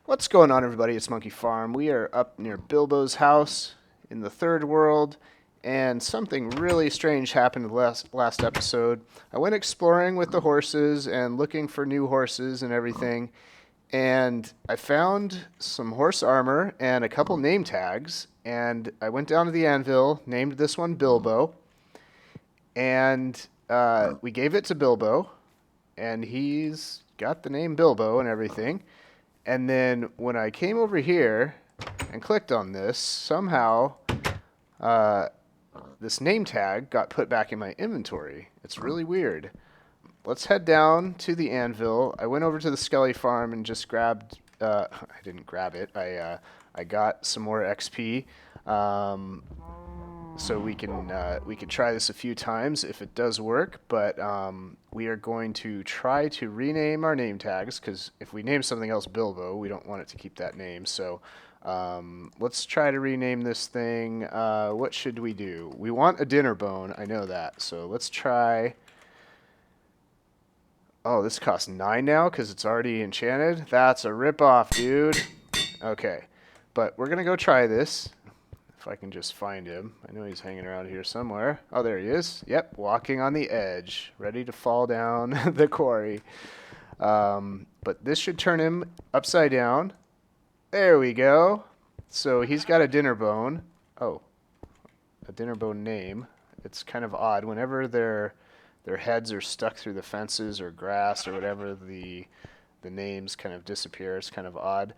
What's going on, everybody? It's Monkey Farm. We are up near Bilbo's house in the third world, and something really strange happened in the last episode. I went exploring with the horses and looking for new horses and everything, and I found some horse armor and a couple name tags, and I went down to the anvil, named this one Bilbo, and we gave it to Bilbo, and he's got the name Bilbo and everything. And then when I came over here and clicked on this, somehow uh, this name tag got put back in my inventory. It's really weird. Let's head down to the anvil. I went over to the Skelly farm and just grabbed. I didn't grab it. I got some more XP. So we can try this a few times if it does work, but we are going to try to rename our name tags, because if we name something else Bilbo, we don't want it to keep that name. So let's try to rename this thing. What should we do? We want a dinner bone, I know that, so let's try. Oh, this costs 9 now because it's already enchanted. That's a ripoff, dude. Okay, but we're gonna go try this. If I can just find him. I know he's hanging around here somewhere. Oh, there he is. Yep, walking on the edge, ready to fall down the quarry. But this should turn him upside down. There we go. So he's got a dinner bone. Oh, a dinner bone name. It's kind of odd. Whenever their heads are stuck through the fences or grass or whatever, the names kind of disappear. It's kind of odd.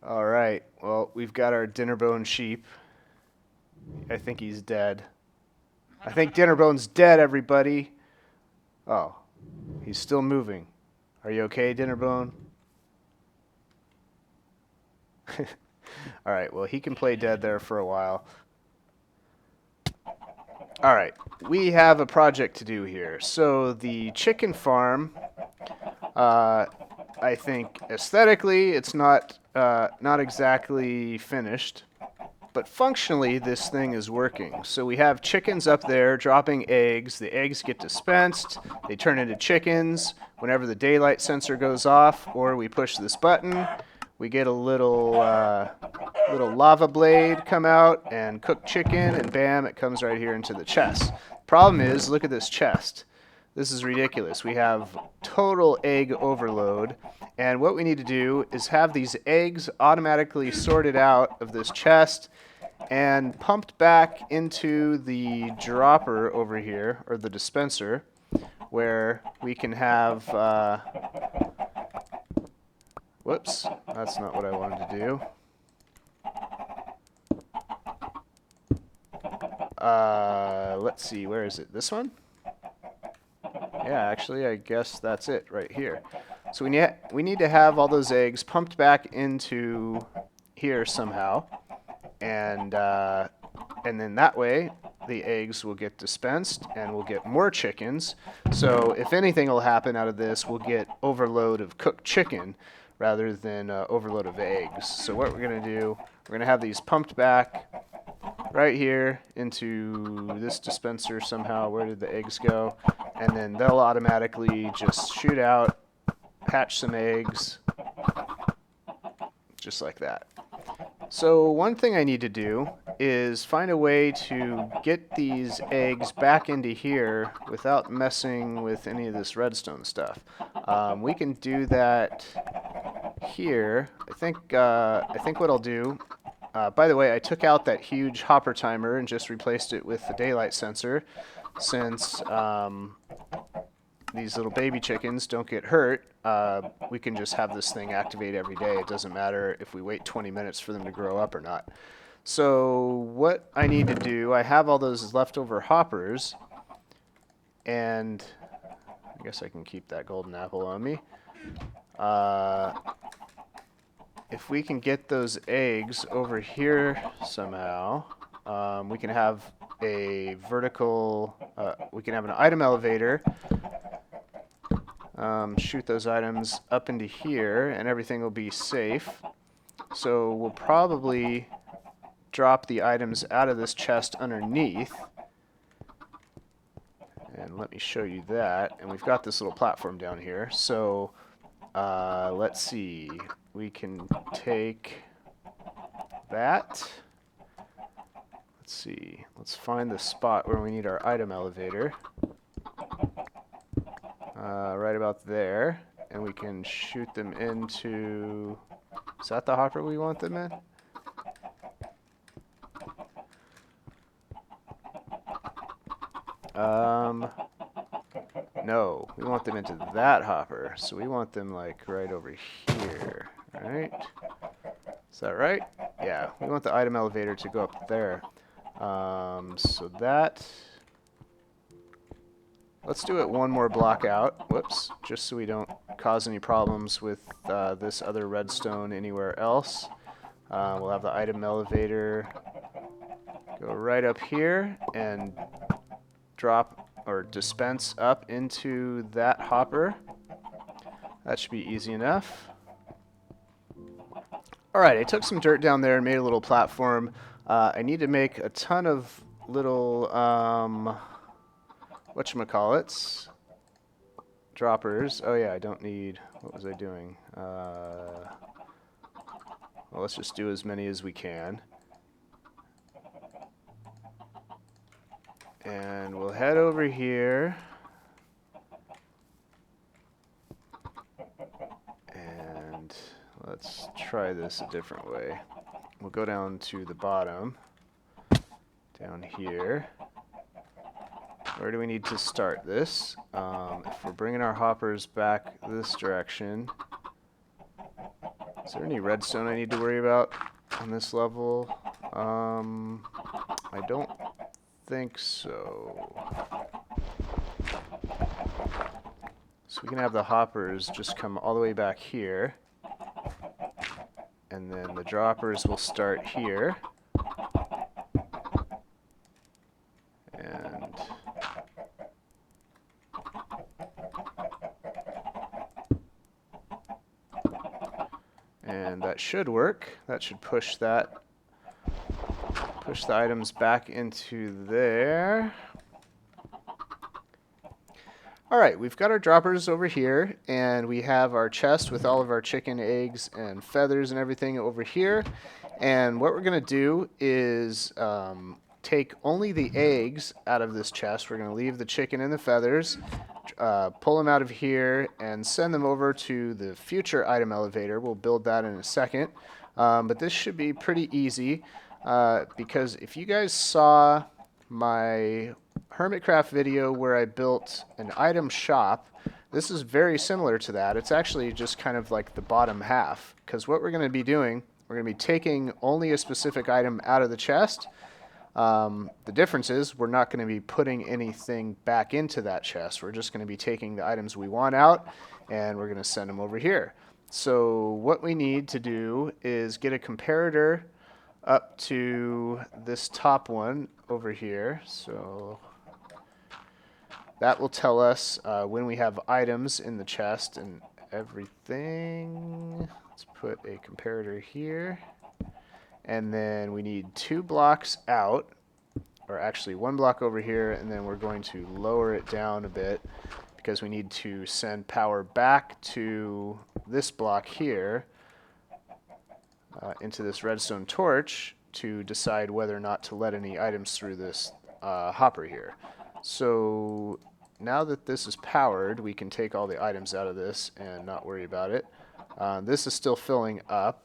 All right, well, we've got our Dinnerbone sheep. I think he's dead. I think Dinnerbone's dead, everybody. Oh, he's still moving. Are you okay, Dinnerbone? All right, well, he can play dead there for a while. All right, we have a project to do here. So the chicken farm, I think aesthetically it's not exactly finished, but functionally this thing is working. So we have chickens up there dropping eggs. The eggs get dispensed. They turn into chickens whenever the daylight sensor goes off, or we push this button. We get a little lava blade come out and cook chicken, and bam, it comes right here into the chest. Problem is, look at this chest. This is ridiculous. We have total egg overload, and what we need to do is have these eggs automatically sorted out of this chest and pumped back into the dropper over here, or the dispenser, where we can have, whoops, that's not what I wanted to do. Let's see, where is it? This one? Yeah, actually, I guess that's it right here. So we need to have all those eggs pumped back into here somehow, and then that way the eggs will get dispensed and we'll get more chickens. So if anything will happen out of this, we'll get overload of cooked chicken rather than overload of eggs. So what we're going to do, we're going to have these pumped back right here into this dispenser somehow. Where did the eggs go? And then they'll automatically just shoot out, hatch some eggs, just like that. So one thing I need to do is find a way to get these eggs back into here without messing with any of this redstone stuff. We can do that here. I think what I'll do. By the way, I took out that huge hopper timer and just replaced it with the daylight sensor, since these little baby chickens don't get hurt. We can just have this thing activate every day. It doesn't matter if we wait 20 minutes for them to grow up or not. So what I need to do, I have all those leftover hoppers, and I guess I can keep that golden apple on me. If we can get those eggs over here somehow, we can have a vertical, we can have an item elevator, shoot those items up into here, and everything will be safe. So we'll probably drop the items out of this chest underneath. And let me show you that. And we've got this little platform down here. So let's see. We can take that. Let's see. Let's find the spot where we need our item elevator. Right about there. And we can shoot them into... Is that the hopper we want them in? No, we want them into that hopper. So we want them like right over here, right? Is that right? Yeah, we want the item elevator to go up there. So that... Let's do it one more block out. Whoops, just so we don't cause any problems with this other redstone anywhere else. We'll have the item elevator go right up here and drop or dispense up into that hopper. That should be easy enough. Alright, I took some dirt down there and made a little platform. I need to make a ton of little, whatchamacallits, droppers. Oh yeah, I don't need, what was I doing? Well, let's just do as many as we can. And we'll head over here. And let's try this a different way. We'll go down to the bottom. Down here. Where do we need to start this? If we're bringing our hoppers back this direction. Is there any redstone I need to worry about on this level? I don't think so. So we can have the hoppers just come all the way back here. And then the droppers will start here. And that should work. That should push the items back into there. Alright, we've got our droppers over here, and we have our chest with all of our chicken eggs and feathers and everything over here. And what we're going to do is take only the eggs out of this chest. We're going to leave the chicken and the feathers, pull them out of here, and send them over to the future item elevator. We'll build that in a second. But this should be pretty easy, because if you guys saw my Hermitcraft video where I built an item shop, this is very similar to that. It's actually just kind of like the bottom half, because what we're going to be doing, we're going to be taking only a specific item out of the chest. The difference is we're not going to be putting anything back into that chest. We're just going to be taking the items we want out, and we're going to send them over here. So what we need to do is get a comparator up to this top one over here. So that will tell us when we have items in the chest and everything. Let's put a comparator here. And then we need 2 blocks out, or actually 1 block over here, and then we're going to lower it down a bit because we need to send power back to this block here into this redstone torch to decide whether or not to let any items through this hopper here. So now that this is powered, we can take all the items out of this and not worry about it. This is still filling up,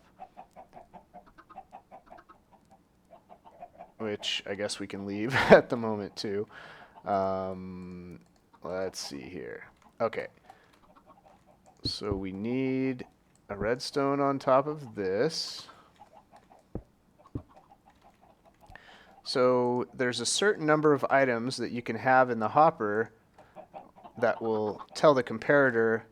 which I guess we can leave at the moment too. Let's see here. Okay. So we need a redstone on top of this. So there's a certain number of items that you can have in the hopper that will tell the comparator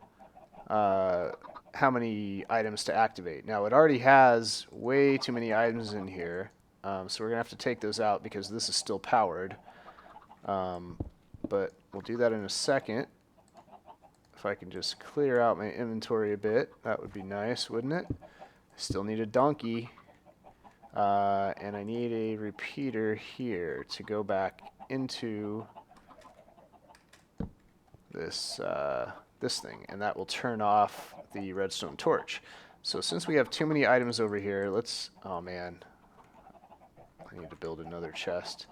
how many items to activate. Now it already has way too many items in here, so we're going to have to take those out because this is still powered. But we'll do that in a second. If I can just clear out my inventory a bit, that would be nice, wouldn't it? I still need a donkey. And I need a repeater here to go back into this thing, and that will turn off the redstone torch. So since we have too many items over here, let's... Oh man, I need to build another chest.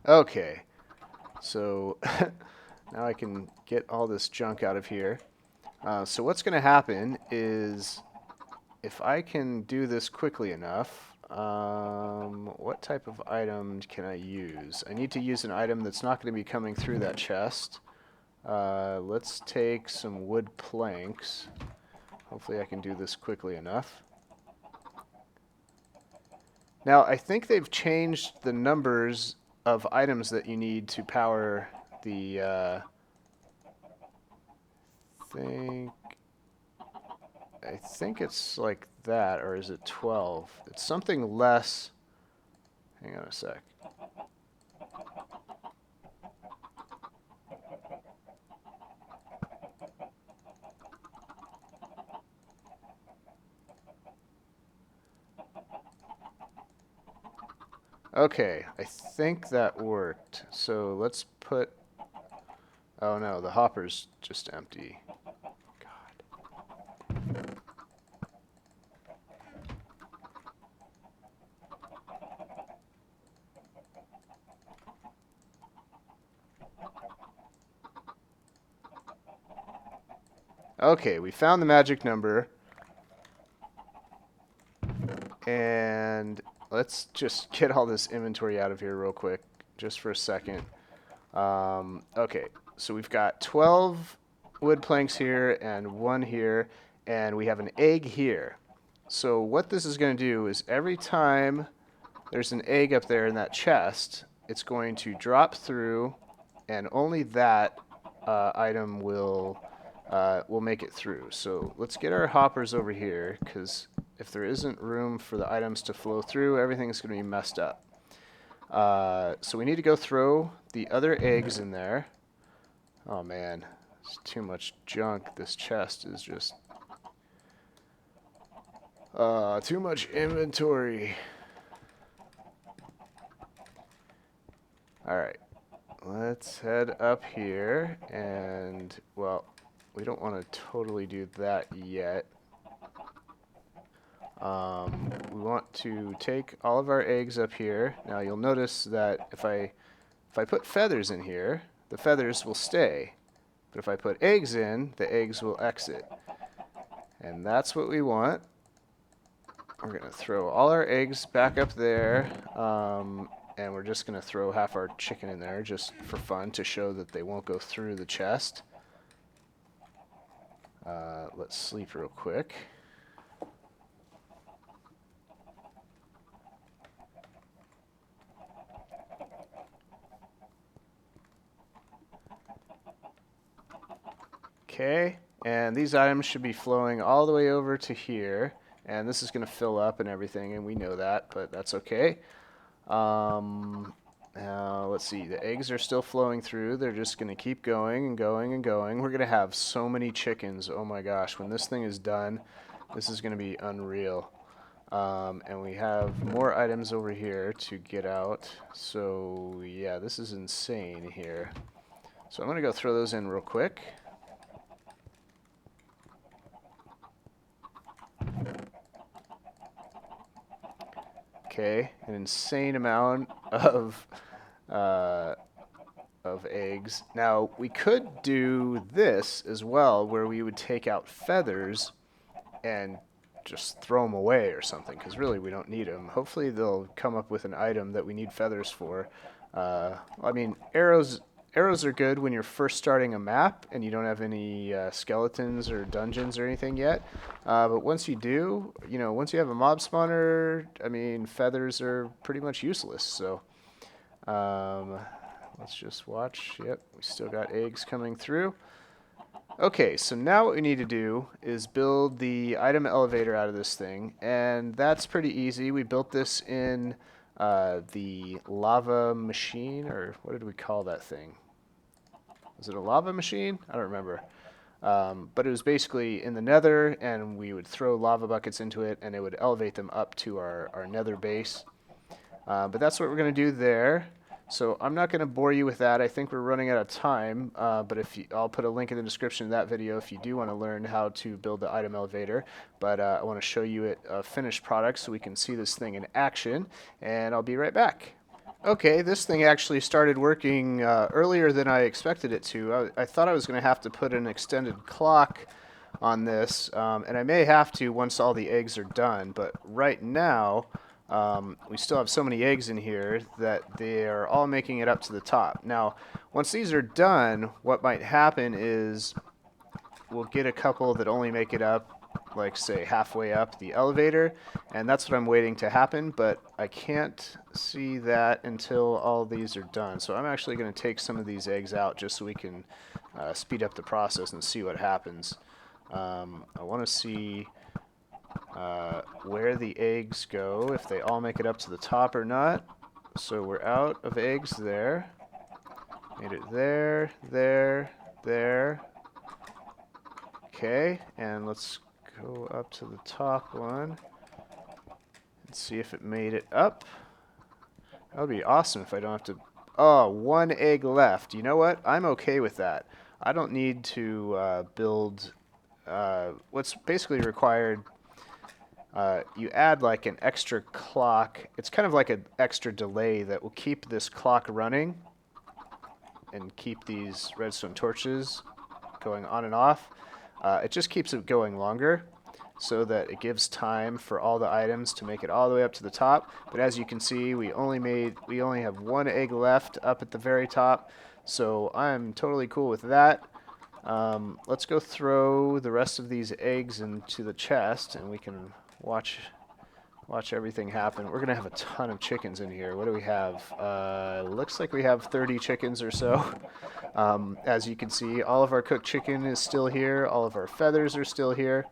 Okay, so now I can get all this junk out of here. So what's going to happen is, if I can do this quickly enough, what type of item can I use? I need to use an item that's not going to be coming through that chest. Let's take some wood planks. Hopefully I can do this quickly enough. Now, I think they've changed the numbers of items that you need to power the thing. I think it's like that, or is it 12? It's something less. Hang on a sec. Okay, I think that worked. So let's put... Oh no, the hopper's just empty. God. Okay, we found the magic number. And let's just get all this inventory out of here real quick, just for a second. Okay, so we've got 12 wood planks here and 1 here, and we have an egg here. So what this is going to do is every time there's an egg up there in that chest, it's going to drop through, and only that item will make it through. So let's get our hoppers over here, because if there isn't room for the items to flow through, everything's going to be messed up. So we need to go throw the other eggs in there. Oh man, it's too much junk. This chest is just... too much inventory. Alright, let's head up here, and, well, we don't want to totally do that yet. We want to take all of our eggs up here. Now you'll notice that if I put feathers in here, the feathers will stay. But if I put eggs in, the eggs will exit. And that's what we want. We're going to throw all our eggs back up there, and we're just going to throw half our chicken in there just for fun to show that they won't go through the chest. Let's sleep real quick. Okay, and these items should be flowing all the way over to here, and this is going to fill up and everything, and we know that, but that's okay. Now, let's see, the eggs are still flowing through. They're just going to keep going and going and going. We're going to have so many chickens. Oh my gosh, when this thing is done, this is going to be unreal. And we have more items over here to get out. So, yeah, this is insane here. So I'm going to go throw those in real quick. Okay, an insane amount of eggs. Now, we could do this as well, where we would take out feathers and just throw them away or something, because really we don't need them. Hopefully they'll come up with an item that we need feathers for. I mean, arrows arrows are good when you're first starting a map and you don't have any skeletons or dungeons or anything yet. But once you do, once you have a mob spawner, I mean, feathers are pretty much useless. So let's just watch. Yep, we still got eggs coming through. Okay, so now what we need to do is build the item elevator out of this thing, and that's pretty easy. We built this in the lava machine, or what did we call that thing? Was it a lava machine? I don't remember. But it was basically in the nether, and we would throw lava buckets into it, and it would elevate them up to our nether base. But that's what we're going to do there. So I'm not going to bore you with that. I think we're running out of time, but I'll put a link in the description of that video if you do want to learn how to build the item elevator. But I want to show you it finished product so we can see this thing in action, and I'll be right back. Okay, this thing actually started working earlier than I expected it to. I thought I was going to have to put an extended clock on this, and I may have to once all the eggs are done, but right now we still have so many eggs in here that they're all making it up to the top. Now, once these are done, what might happen is we'll get a couple that only make it up, like say halfway up the elevator, and that's what I'm waiting to happen, but I can't see that until all these are done. So I'm actually going to take some of these eggs out just so we can speed up the process and see what happens. I want to see where the eggs go, if they all make it up to the top or not. So we're out of eggs there. Made it there, there, there. Okay, and let's go up to the top one and see if it made it up. That would be awesome if I don't have to... Oh, one egg left. You know what? I'm okay with that. I don't need to build... what's basically required... you add like an extra clock. It's kind of like an extra delay that will keep this clock running and keep these redstone torches going on and off. It just keeps it going longer so that it gives time for all the items to make it all the way up to the top. But as you can see, we only have one egg left up at the very top, so I'm totally cool with that. Let's go throw the rest of these eggs into the chest, and we can watch everything happen. We're gonna have a ton of chickens in here. What do we have? Looks like we have 30 chickens or so. As you can see, all of our cooked chicken is still here. All of our feathers are still here.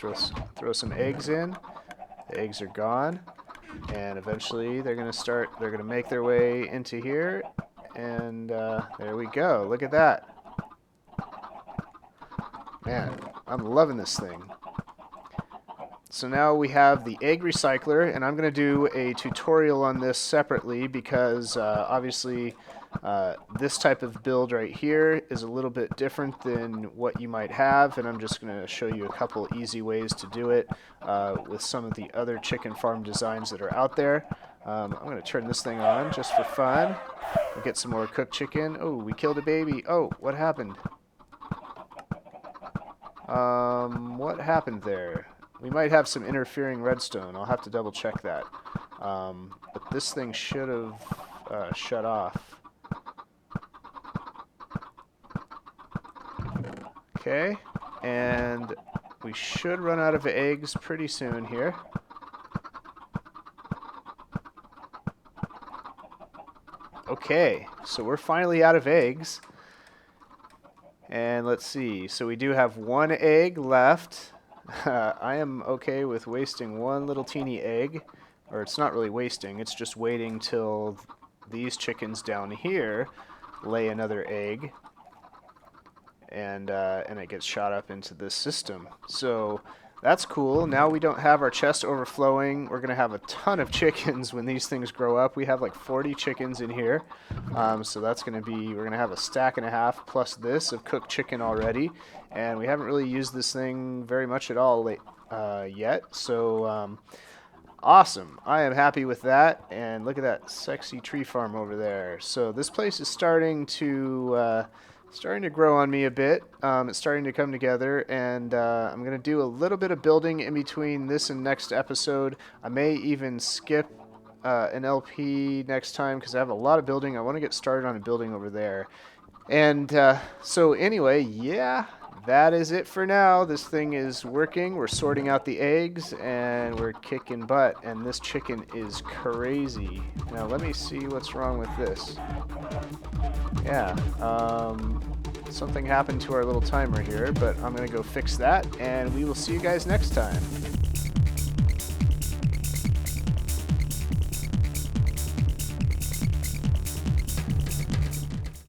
Let's throw some eggs in. The eggs are gone, and eventually they're gonna make their way into here, and there we go. Look at that. Man, I'm loving this thing. So now we have the egg recycler, and I'm going to do a tutorial on this separately because obviously this type of build right here is a little bit different than what you might have, and I'm just going to show you a couple easy ways to do it with some of the other chicken farm designs that are out there. I'm going to turn this thing on just for fun. We'll get some more cooked chicken. Oh, we killed a baby. Oh, what happened? What happened there? We might have some interfering redstone. I'll have to double check that. But this thing should have shut off. Okay, and we should run out of eggs pretty soon here. Okay, so we're finally out of eggs. And let's see, so we do have one egg left. I am okay with wasting one little teeny egg, or it's not really wasting, it's just waiting till these chickens down here lay another egg, and it gets shot up into this system. So that's cool. Now we don't have our chest overflowing. We're going to have a ton of chickens when these things grow up. We have like 40 chickens in here. So that's going to be, we're going to have a stack and a half plus this of cooked chicken already. And we haven't really used this thing very much at all yet. So awesome. I am happy with that. And look at that sexy tree farm over there. So this place is starting to grow on me a bit. It's starting to come together, and I'm going to do a little bit of building in between this and next episode. I may even skip an LP next time because I have a lot of building. I want to get started on a building over there. And so anyway, yeah, that is it for now. This thing is working. We're sorting out the eggs and we're kicking butt. And this chicken is crazy. Now let me see what's wrong with this. Yeah, something happened to our little timer here, but I'm going to go fix that and we will see you guys next time.